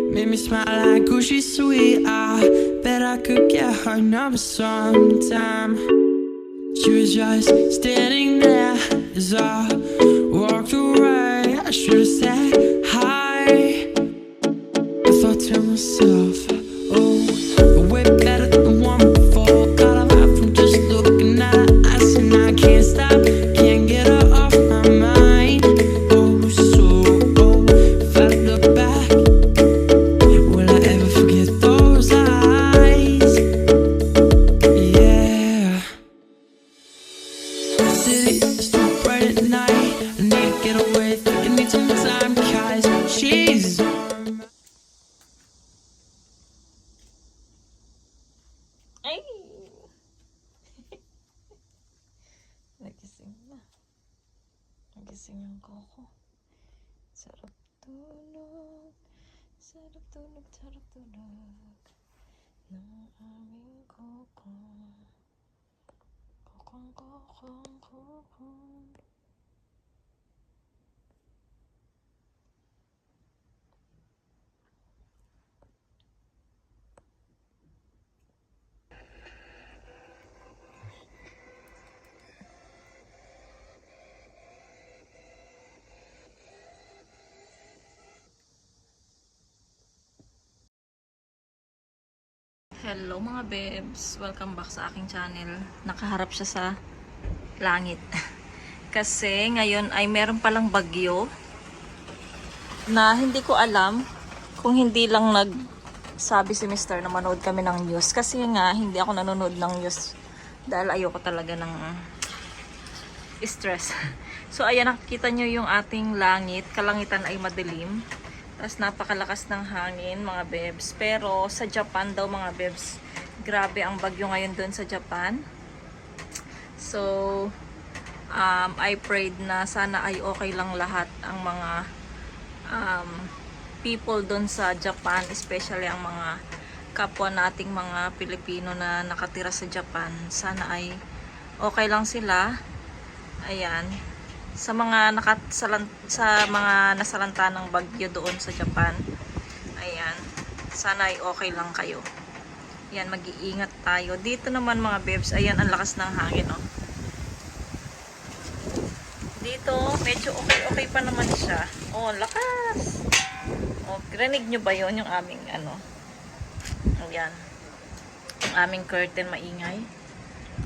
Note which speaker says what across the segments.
Speaker 1: Made me smile like Gucci sweet. I bet I could get her number sometime. She was just standing there as I walked away. I should have said hi. I thought to myself, oh, way better than the one before. Got a vibe from just looking at her eyes, and I can't stop, can't get her off my mind. Oh, so, oh, if I look back, will I ever forget those eyes? Yeah. The city is too bright at night. I need to get away, think I need some time, 'cause she's
Speaker 2: Ay! Nagising na. Nagising yung Coco. Sarap tulog. Sarap tulog, sarap tulog. Ng aming Coco. Kokong, kokong, kokong. Hello mga bebs, welcome back sa aking channel. Nakaharap siya sa langit kasi ngayon ay meron palang bagyo na hindi ko alam kung hindi lang nagsabi si Mr. na manood kami ng news, kasi nga hindi ako nanonood ng news dahil ayoko talaga ng stress. So ayan, nakikita nyo yung ating langit, kalangitan ay madilim. Tapos napakalakas ng hangin mga bebs. Pero sa Japan daw mga bebs, grabe ang bagyo ngayon doon sa Japan. So, I prayed na sana ay okay lang lahat ang mga people doon sa Japan. Especially ang mga kapwa nating mga Pilipino na nakatira sa Japan. Sana ay okay lang sila. Ayan. Sa mga nasalanta ng bagyo doon sa Japan, ayan, sana ay okay lang kayo. Ayan, mag-iingat tayo. Dito naman mga bebs, ayan, ang lakas ng hangin, oh. Dito, medyo okay pa naman siya. Oh, lakas. Oh, rinig nyo ba yun, yung aming, ano, ayan, yung aming curtain maingay.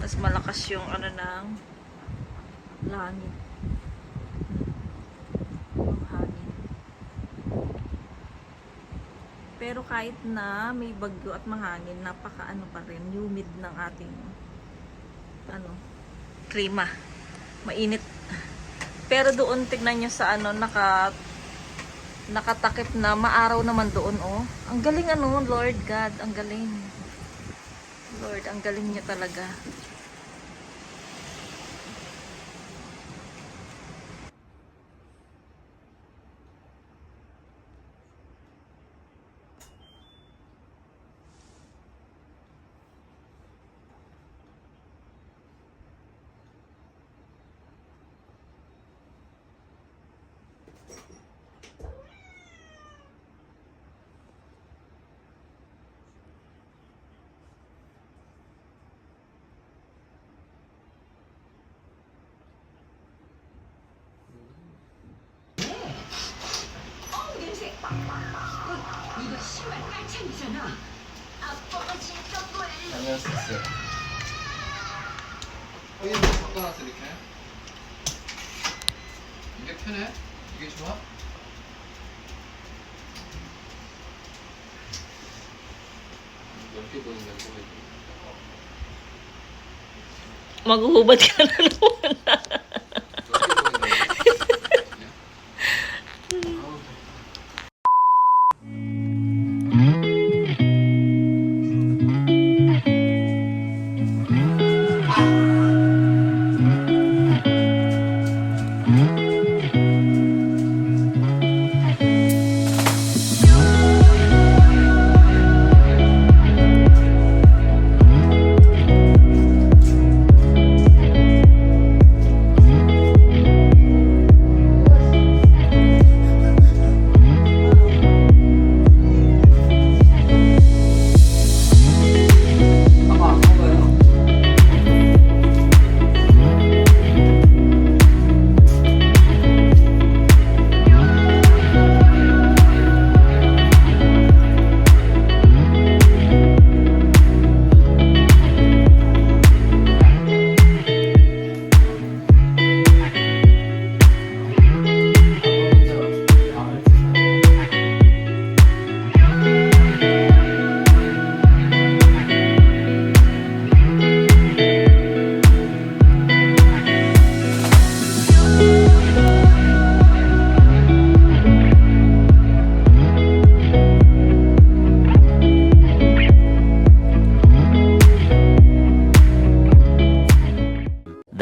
Speaker 2: Tapos malakas yung, ano, ng langit. Pero kahit na may bagyo at mahangin, napaka-ano pa rin, humid ng ating klima. Mainit. Pero doon tignan nyo sa nakatakip na maaraw naman doon, oh. Ang galing Lord God, ang galing. Lord, ang galing niyo talaga.
Speaker 3: 이거 신발 깔창이잖아. 아빠가 진짜 걸려.
Speaker 4: 안녕하세요. 여기 바꿔놨어 이렇게. 이게 편해? 이게 좋아? 넓게 보인다고 보이고.
Speaker 2: Maghuhubad ka na naman.
Speaker 4: 넓게 보인다고.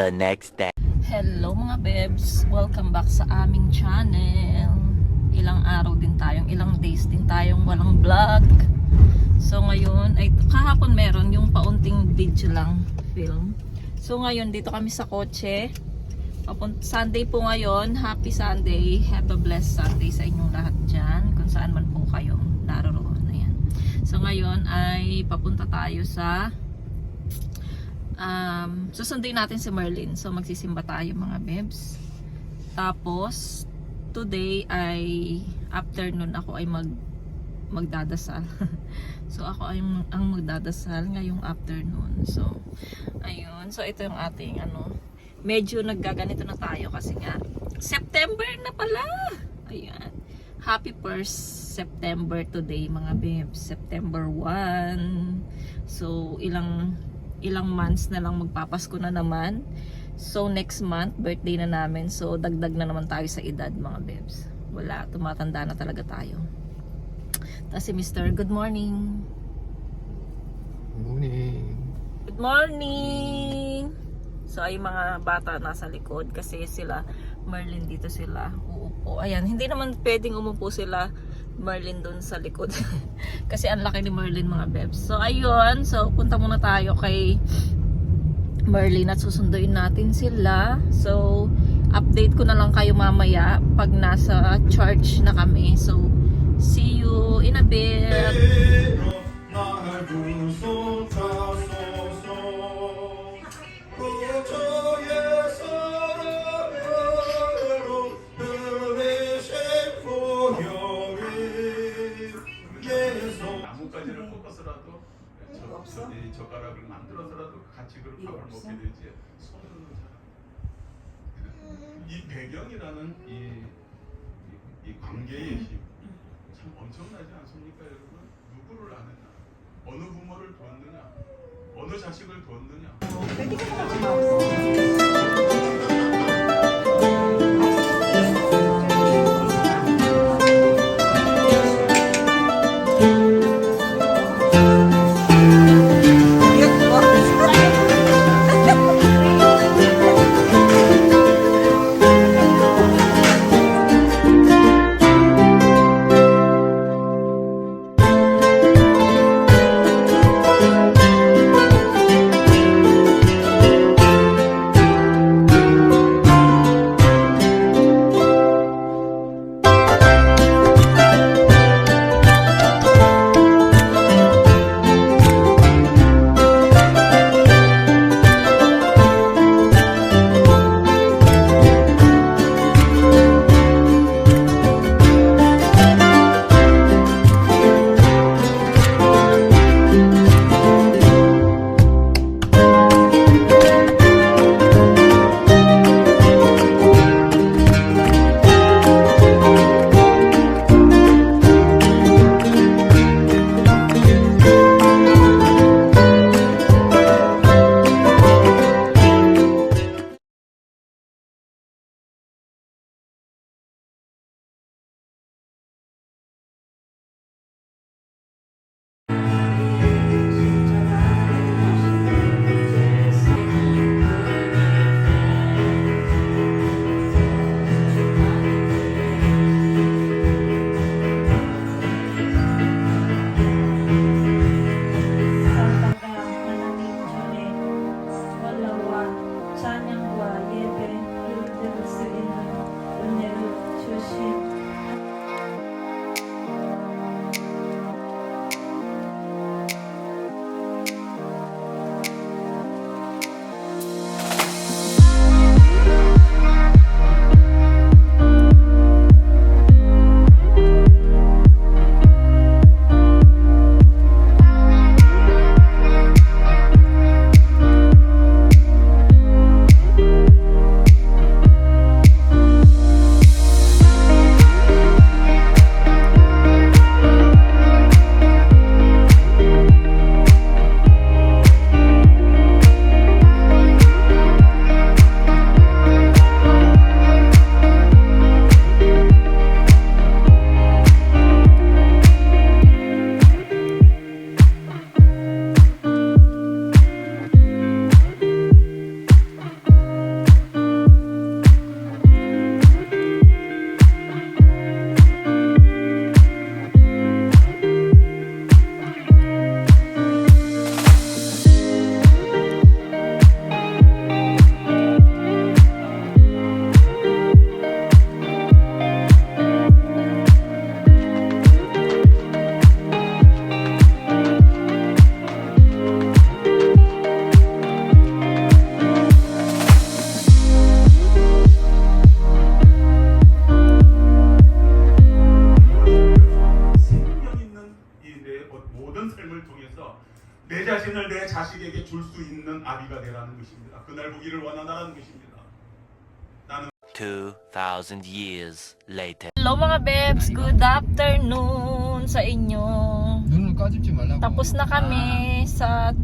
Speaker 5: the next day.
Speaker 2: Hello mga bebs! Welcome back sa aming channel. Ilang araw din tayong, ilang days din tayong walang vlog. So ngayon, ay kahapon meron yung paunting video lang film. So ngayon dito kami sa kotse. Sunday po ngayon. Happy Sunday. Have a blessed Sunday sa inyong lahat dyan. Kung saan man po kayong naroon. Ayan. So ngayon ay papunta tayo sa susunduin natin si Merlin. So magsisimba tayo mga bebs. Tapos today ay afternoon ako ay magdadasal. So ako ay ang magdadasal ngayong afternoon. So ayun. So ito yung ating medyo naggaganito na tayo kasi nga September na pala. Ayan. Happy 1st September today mga bebs. September 1. So ilang months na lang magpapasko na naman. So next month birthday na namin. So dagdag na naman tayo sa edad mga bebs. Wala, tumatanda na talaga tayo. Tapos si Mr. Good morning.
Speaker 4: Good morning.
Speaker 2: Good morning. So ay mga bata nasa likod kasi sila Merlin dito sila uupo. Ayan, hindi naman pwedeng umupo sila Merlin doon sa likod. Kasi ang laki ni Merlin mga bebs. So ayun, so punta muna tayo kay Merlin at susunduin natin sila. So update ko na lang kayo mamaya pag nasa church na kami. So see you in a bit.
Speaker 6: 나뭇가지를 꺾어서라도 젓가락을 만들어서라도 같이 그 밥을 먹게 되지 손으로는 잘안 이 배경이라는 이 관계의 힘 참 엄청나지 않습니까 여러분? 누구를 아느냐, 어느 부모를 두었느냐, 어느 자식을 두었느냐. 내 자신을 내 자식에게 줄 수 있는 아비가 되라는 것입니다. 그날 보기를 원한다는 것입니다. 나는
Speaker 5: 2,000 years later.
Speaker 2: Hello mga bebs, good afternoon sa inyo.
Speaker 4: 눈을 까집지 말라고.
Speaker 2: Tapos na kami sa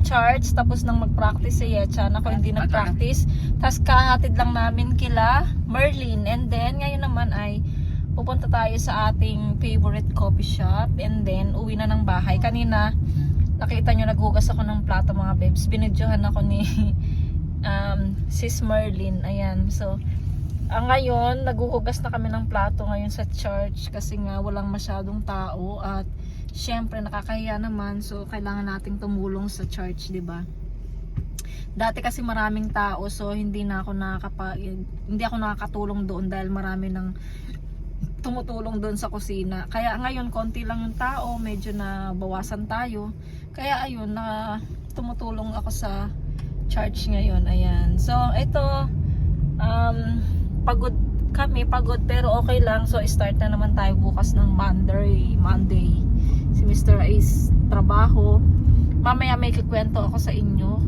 Speaker 2: church, tapos nang mag-practice si Yechan. Ako hindi nag-practice. Tapos kahatid lang namin kila Merlin. And then, ngayon naman ay pupunta tayo sa ating favorite coffee shop. And then, uwi na ng bahay. Kanina, nakita nyo, naghugas ako ng plato mga bebs. Binidyohan ako ni Sis Merlin. Ayan, so ngayon, naghuhugas na kami ng plato ngayon sa church kasi nga walang masyadong tao at syempre nakakahiya naman, so kailangan nating tumulong sa church, 'di ba? Dati kasi maraming tao, so hindi ako nakakatulong doon dahil marami nang tumutulong doon sa kusina. Kaya ngayon konti lang yung tao, medyo na bawasan tayo. Kaya ayun, na tumutulong ako sa church ngayon. Ayan. So ito pagod pero okay lang. So start na naman tayo bukas ng Monday. Si Mr. Ace trabaho. Mamaya may kikwento ako sa inyo.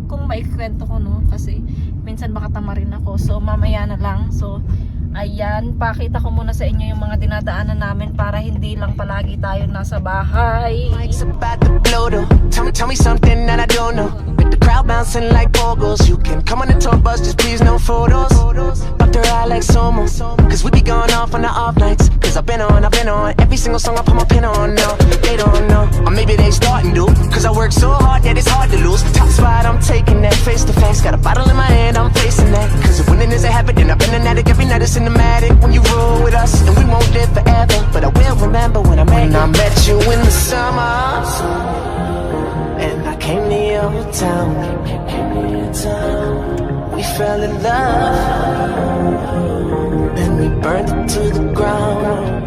Speaker 2: Kung may kikwento ko, no, kasi minsan baka tamarin ako. So mamaya na lang. So ayan, pakita ko muna sa inyo yung mga dinadaanan namin para hindi lang palagi tayo nasa bahay.
Speaker 7: Mike's about to blow though. Tell me something that I don't know. With the crowd bouncing like pogos, you can come on the tour bus, just please no photos. Buck the ride like Somo, cause we be going off on the off nights. Cause I've been on every single song I put my pin on. No, they don't know, or maybe they starting to. Cause I work so hard that it's hard to lose. Top spot, I'm taking that face to face. Got a bottle in my hand, I'm facing that. Cause if winning is a habit, then I've been an addict every night. It's cinematic when you roll with us, and we won't live forever. But I will remember when I met you in the summer. And I came to your town. We fell in love. Then we burned it to the ground.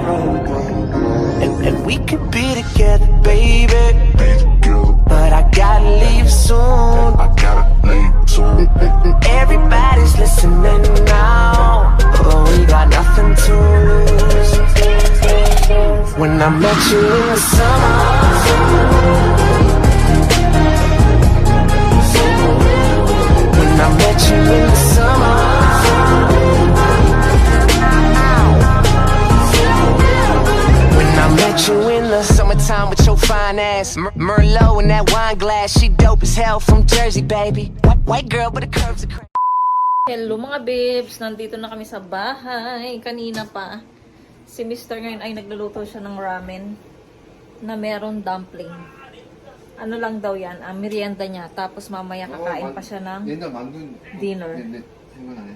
Speaker 7: And we could be together, baby. But I gotta leave soon. Everybody's listening now. But we got nothing to lose. When I met you in the summer. I met you in the summer. When I met you in the summertime with your fine ass, Merlot in that wine glass. She dope as hell from Jersey, baby. White girl with the curves of crazy.
Speaker 2: Hello mga babes, nandito na kami sa bahay. Kanina pa, si Mr. ngayon ay nagluluto siya ng ramen na meron dumpling. Ano lang daw yan, merienda niya. Tapos mamaya kakain pa siya ng
Speaker 4: 옛날 만든
Speaker 2: dinner.
Speaker 4: 생각나네.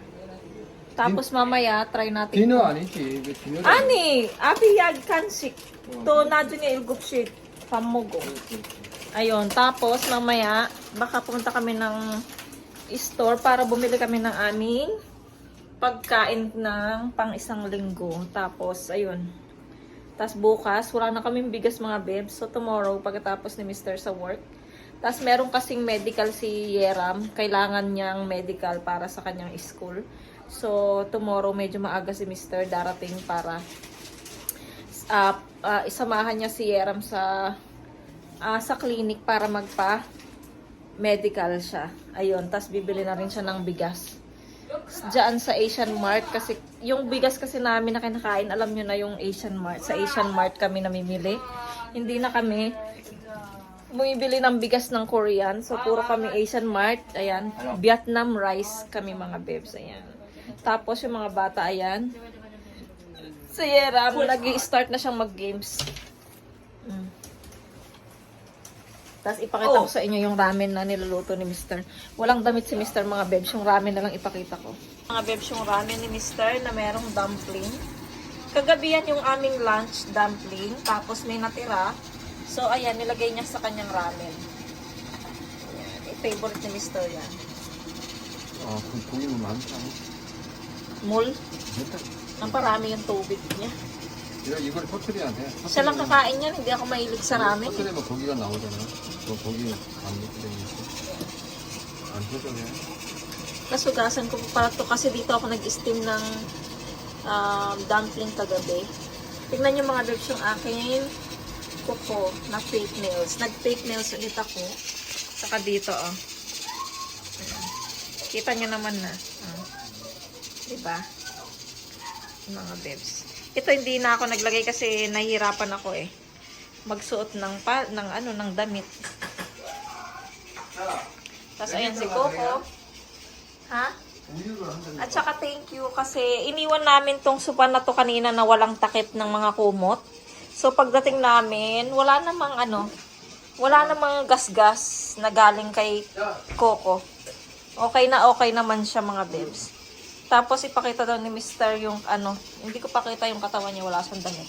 Speaker 2: Tapos mamaya, try natin.
Speaker 4: 디너 아니지? 이거 디너다.
Speaker 2: Ani! Abiyag kansik. To nadunya ilgupshit. Pamugo. Ayun. Tapos mamaya, baka pumunta kami ng store para bumili kami ng aming pagkain ng pang isang linggo. Tapos, ayun. Tapos bukas, wala na kaming bigas mga bebs. So tomorrow, pagkatapos ni Mr. sa work. Tapos meron kasing medical si Yeram. Kailangan niyang medical para sa kanyang school. So tomorrow, medyo maaga si Mr. darating para isamahan niya si Yeram sa clinic para magpa-medical siya. Ayun, tapos bibili na rin siya ng bigas. Diyan sa Asian Mart kasi yung bigas kasi namin na kinakain, alam nyo na yung Asian Mart. Sa Asian Mart kami namimili. Hindi na kami bumibili ng bigas ng Korean. So puro kami Asian Mart. Ayan, Vietnam rice kami mga bebs. Ayan. Tapos yung mga bata, ayan. Si Yeram, nag-i-start na siyang mag-games. Tapos ipakita ko sa inyo yung ramen na niluluto ni Mr. Walang damit si Mr. mga bebs. Yung ramen na lang ipakita ko. Mga bebs, yung ramen ni Mr. na merong dumpling. Kagabi yan yung aming lunch dumpling. Tapos may natira. So ayan, nilagay niya sa kanyang ramen. Ayan, favorite ni Mr. yan.
Speaker 4: 그럼 고기는 많다.
Speaker 2: Mul? Naparami yung tubig niya.
Speaker 4: 이걸 터트려야 돼.
Speaker 2: Siya lang kakain yan. Hindi ako mahilig sa ramen.
Speaker 4: 터트리면 고기가 나오잖아. 그 고기 안 터트리면 안 터져요.
Speaker 2: Nasugasan ko pa to kasi dito ako nag-steam ng dumpling kagabi. Tignan nyo mga bebs yung aking kuko na fake nails. Nag-fake nails ulit ako. Saka dito, oh. Ayan. Kita nyo naman na. Oh. Diba? Yung mga bebs. Ito hindi na ako naglagay kasi nahihirapan ako eh. Magsuot ng damit. Tapos ayan si Coco. Ha? At saka thank you kasi iniwan namin tong sopa na to kanina na walang takip ng mga kumot. So pagdating namin, wala namang gasgas na galing kay Coco. Okay naman siya mga bebs. Tapos ipakita daw ni Mr. yung hindi ko pakita yung katawan niya, wala siyang damit.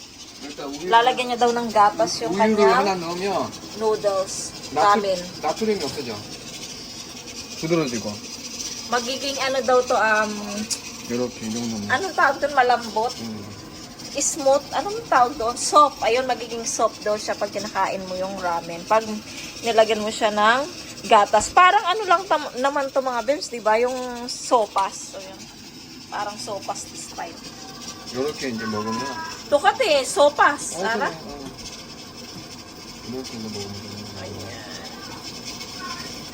Speaker 2: Lalagyan niya daw ng gatas yung
Speaker 4: 우유를 하나
Speaker 2: kanyang
Speaker 4: 넣으면
Speaker 2: noodles, ramen.
Speaker 4: 나트륨이 없어져. 부드러지고.
Speaker 2: Magiging daw to,
Speaker 4: 이렇게 이 정도면.
Speaker 2: anong tawag doon? Malambot? Smooth? Anong tawag doon? Soft. Ayun, magiging soft daw siya pag kinakain mo yung ramen. Pag nilagyan mo siya ng gatas. Parang lang naman to mga bebs, diba? Yung sopas. So, yun. Parang sopas style.
Speaker 4: 이렇게 이제 먹으면.
Speaker 2: Tukate, sopas. Ara?
Speaker 4: 이렇게 이제 먹으면.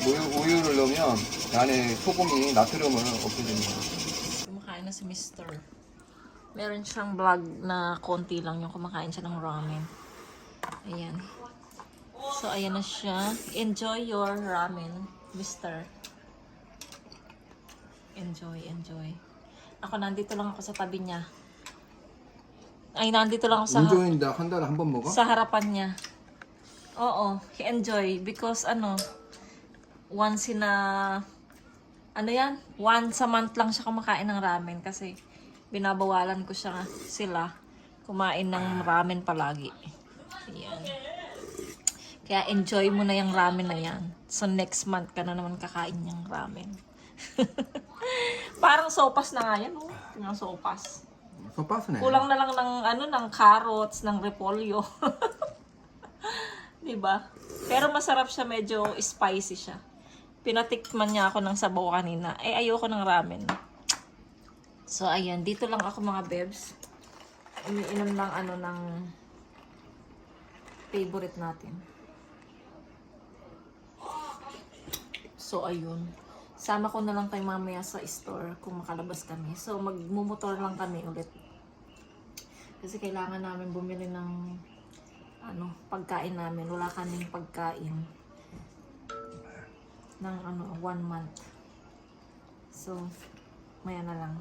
Speaker 4: 우유를 넣으면 안에 소금이 나트륨을 없애주는 거야.
Speaker 2: Kumakain na si Mr. Meron siyang vlog na konti lang yung kumakain siya ng ramen. Ayan. So, ayan na siya. Enjoy your ramen, Mr. Enjoy. Ako, nandito lang ako sa tabi niya. Ay, nandito lang ako sa...
Speaker 4: enjoy인데 한 달에 한 번 먹어?
Speaker 2: Sa harapan niya. Oo, he enjoy because once in a once a month lang siya kumakain ng ramen kasi binabawalan ko sila kumain ng ramen palagi. Ayan. Kaya enjoy mo na yung ramen na yan. So next month ka na naman kakain yung ramen. Parang sopas na nga yan, oh. Tingnan sopas.
Speaker 4: 소파스네.
Speaker 2: Kulang na lang ng carrots, ng repolyo. 'Di ba? Pero masarap siya, medyo spicy siya. Pinatikman niya ako ng sabaw kanina. Ayoko ng ramen. So ayan, dito lang ako mga bebs. Umiinom lang ng favorite natin. So ayun. Sama ko na lang tayo mamaya sa store kung makalabas kami. So, magmumotor lang kami ulit. Kasi kailangan namin bumili ng pagkain namin. Wala kaming pagkain ng 1 month. So, maya na lang.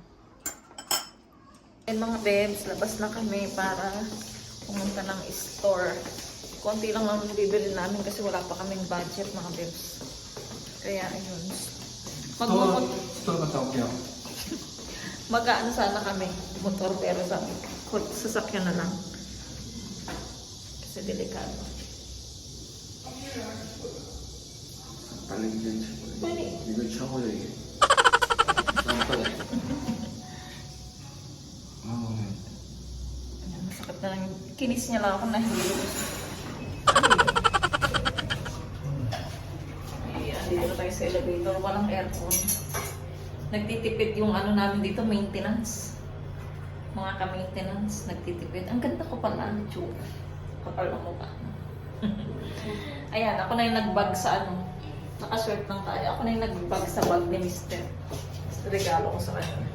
Speaker 2: And mga bebs, labas na kami para pumunta ng store. Konti lang ang bibili namin kasi wala pa kaming budget mga bebs. Kaya, ayun.
Speaker 4: 스토어 갔다 올게요.
Speaker 2: Mag-ano sana kami, motor, pero sabi ko, sasakyan na lang. Kasi delikado.
Speaker 4: 빨리 이거 차고요 이게.
Speaker 2: Masakit na lang. Kinis niya lang ako na hindi. Dito tayo sa elevator, walang aircon. Nagtitipid yung namin dito, maintenance. Mga ka-maintenance, nagtitipid. Ang ganda ko pala, tsuka. Kapal ang mukha. Ayan, ako na yung nag-bag sa nakaswerte lang tayo. Ako na yung nag-bag sa bag ni Mr. Regalo ko sa kanya.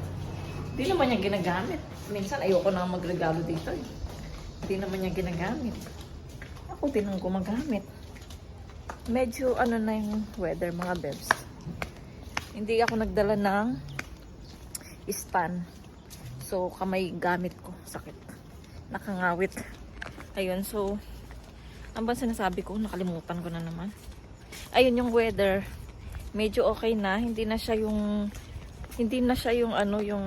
Speaker 2: Hindi naman niya ginagamit. Minsan ayoko na magregalo dito eh. Hindi naman niya ginagamit. Ako din ang gumagamit. Medyo na yung weather mga bebs. Hindi ako nagdala ng stand. So kamay gamit ko. Sakit. Nakangawit. Ayun, so ang ba sinasabi ko? Nakalimutan ko na naman. Ayun yung weather. Medyo okay na. Hindi na siya yung yung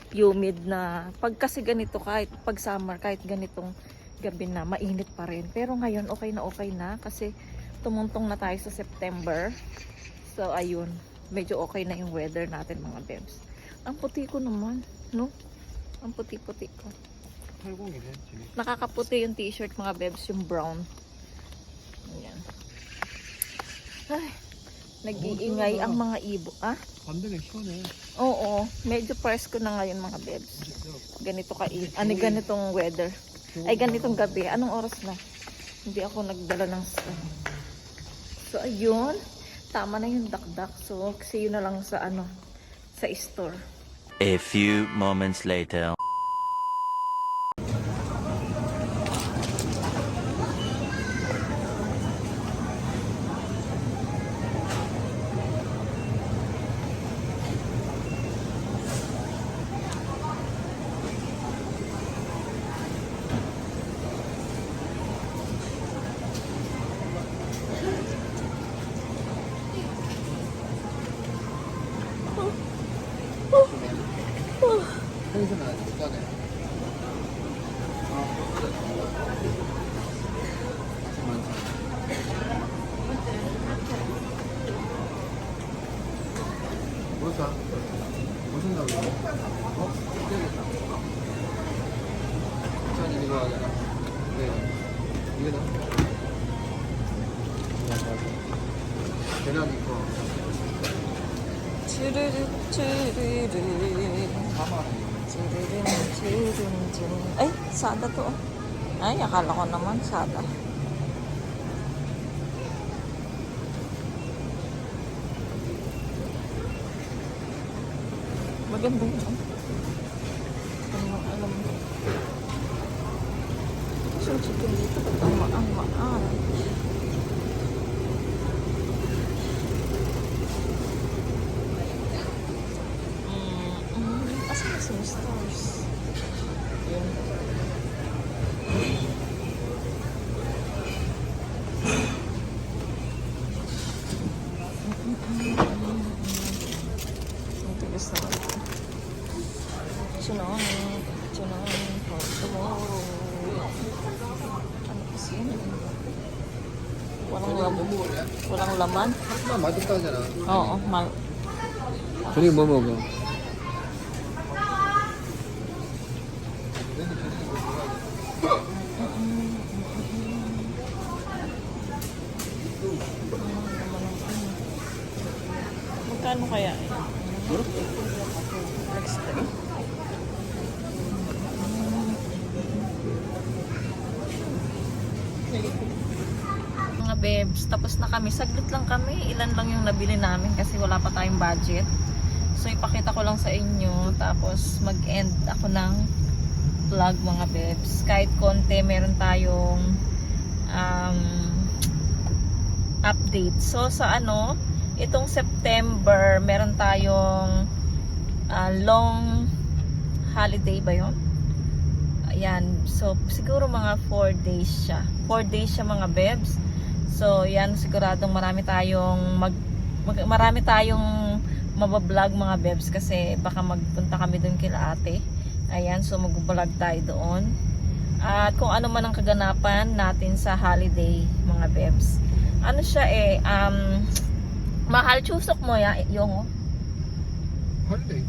Speaker 2: humid na pag kasi ganito kahit pag summer, kahit ganitong gabi na mainit pa rin. Pero ngayon okay na kasi tumuntong na tayo sa September. So, ayun. Medyo okay na yung weather natin, mga bebs. Ang puti ko naman, no? Ang puti-puti ko. Nakakaputi yung t-shirt, mga bebs, yung brown. Ayan. Ay, nag-iingay ang mga ibo. Ah? Oo. Medyo presko na ngayon, mga bebs. Ganitong weather. Ay, ganitong gabi. Anong oras na? Hindi ako nagdala ng So, ayun. Tama na yung dakdak. So, kasi yun na lang sa sa store.
Speaker 5: A few moments later.
Speaker 4: 뭐 사? 무슨 나무? 되겠다. 자, 이거 하잖아. 네. 이게 나? 계란 있고.
Speaker 2: 추르르 추르르
Speaker 4: 4만
Speaker 2: Chirun. Ay, sada to. Ay, akala ko naman sada. Maganda yun. Alam mo. So, chicken dito. Ang mahal. Asan sa stores? Yun. Ang tigas naman ito. Tsunami for tomorrow. Ano kasi yun? Walang laman?
Speaker 4: 하지만 맛없다잖아.
Speaker 2: Oo,
Speaker 4: 저녁에 뭐 먹어?
Speaker 2: Magkano kaya eh? Next time. Mga babes, tapos na kami. Saglit lang kami. Ilan lang yung nabili namin kasi wala pa tayong budget. So ipakita ko lang sa inyo. Tapos mag-end ako ng vlog mga babes. Kahit konti, meron tayong update. So sa itong September, meron tayong long holiday ba yun? Ayan. So siguro mga 4 days siya. 4 days siya mga babes. So yan, siguradong marami tayong mabablog mga babes kasi baka magpunta kami dun kila ate. Ayan, so mag-vlog tayo doon. At kung ano man ang kaganapan natin sa holiday mga babes. Ano siya mahal chusok mo ya yung
Speaker 4: 할리데이.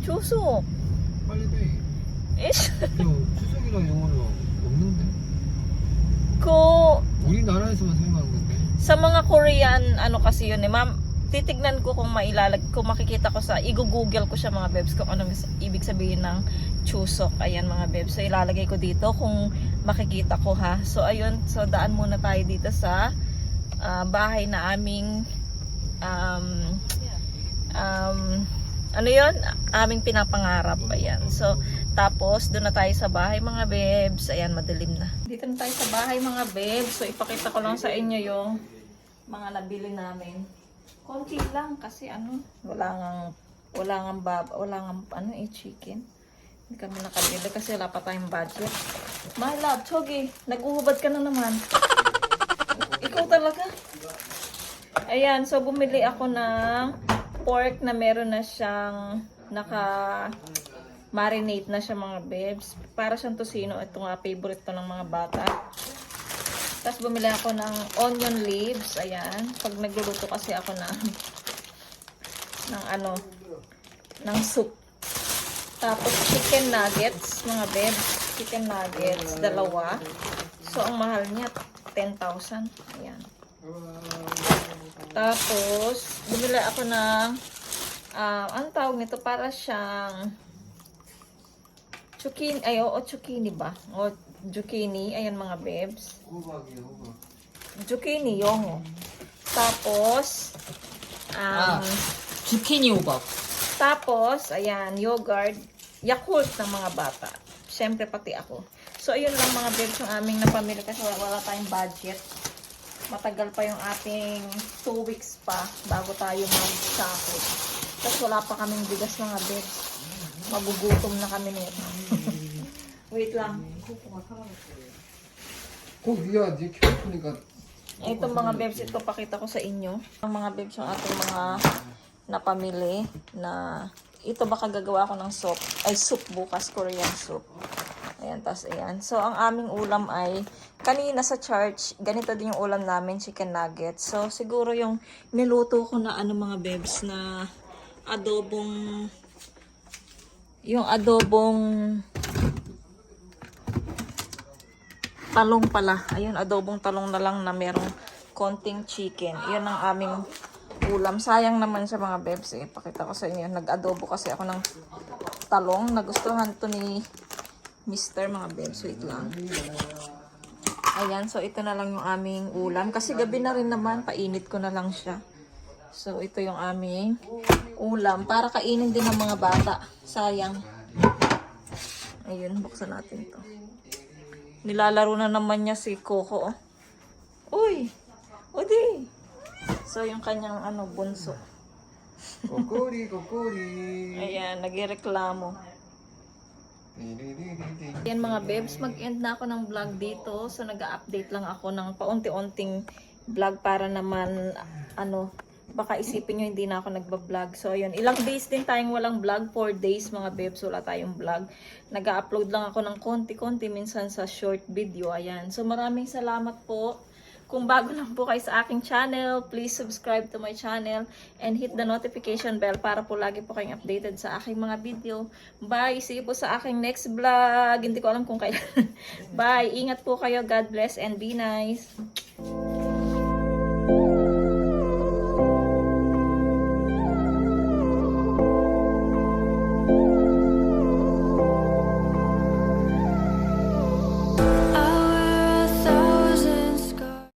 Speaker 2: chusok.
Speaker 4: 할리데이.
Speaker 2: Ish.
Speaker 4: 추석이랑 영어는 없는데. 우리나라에서만 사용하는 건데.
Speaker 2: Sa mga Korean kasi yun ma'am, titignan ko kung kung makikita ko i-google ko siya mga babes kung anong ibig sabihin ng chusok. Ayan mga babes. So ilalagay ko dito kung makikita ko ha. So ayun, so daan muna tayo dito sa bahay na aming aming pinapangarap. Ayan. So tapos doon na tayo sa bahay mga babes. Ayan, madilim na. Dito na tayo sa bahay mga babes. So ipakita ko lang sa inyo yung mga nabili namin. Konti lang kasi wala nga chicken. Hindi kami nakabili kasi wala pa tayong budget. My love, Chogi, nag-uhubad ka na naman. Ikaw talaga. Ayan, so bumili ako ng pork na meron na siyang naka-marinate na siya mga babes. Para siyang tocino. Ito nga, favorite to ng mga bata. Tapos bumili ako ng onion leaves. Ayan. Pag nagluluto kasi ako ng soup. Tapos chicken nuggets, mga babes. Chicken nuggets, 2. So, ang mahal niya, 10,000. Ayan. Tapos, bumili ako ng ang tawag nito, para siyang zucchini, zucchini ba? O zucchini. Ayan mga bebs.
Speaker 4: 호박이에요, 호박.
Speaker 2: Zucchini, yung. Tapos,
Speaker 8: zucchini 호박.
Speaker 2: tapos, ayan, yogurt, Yakult ng mga bata. Siyempre, pati ako. So, ayun lang mga bebs yung aming napamili kasi wala tayong budget. Matagal pa yung ating 2 weeks pa bago tayo mag-sakot. Tapos wala pa kaming bigas mga bebs. Magugutom na kami nito. Wait lang.
Speaker 4: 고기야, 네 키로니까
Speaker 2: Itong mga bebs, ito pakita ko sa inyo. Ang mga bebs yung ating mga napamili na ito baka gagawa ko ng soup. Ay, soup bukas, Korean soup. Ayan, tas ayan. So, ang aming ulam ay, kanina sa church, ganito din yung ulam namin, chicken nuggets. So, siguro yung niluto ko na mga bebs na adobong, yung adobong talong pala. Ayun, adobong talong na lang na merong konting chicken. Yun ang aming ulam. Sayang naman sa mga bebs eh. Pakita ko sa inyo. Nag-adobo kasi ako ng talong. Nagustuhan to ni Mr. mga bebs. Wait lang. Ayan, so ito na lang yung aming ulam. Kasi gabi na rin naman, painit ko na lang siya. So ito yung aming ulam. Para kainin din ng mga bata. Sayang. Ayun, buksan natin to. Nilalaro na naman niya si Coco. Oh. Uy! Odi! So, yung kanyang bunso.
Speaker 4: 꼬꼬리, 꼬꼬리.
Speaker 2: Ayan, nagreklamo.
Speaker 4: 띠리리리리.
Speaker 2: Ayan mga bebs, mag-end na ako ng vlog dito. So, nag-update lang ako ng paunti-unting vlog para naman, baka isipin nyo hindi na ako nagba-vlog. So, ayun. Ilang days din tayong walang vlog. 4 days mga bebs, wala tayong vlog. Nag-upload lang ako ng konti-konti minsan sa short video. Ayan. So, maraming salamat po. Kung bago lang po kayo sa aking channel, please subscribe to my channel and hit the notification bell para po lagi po kayong updated sa aking mga video. Bye! See you po sa aking next vlog. Hindi ko alam kung kailan. Bye! Ingat po kayo. God bless and be nice.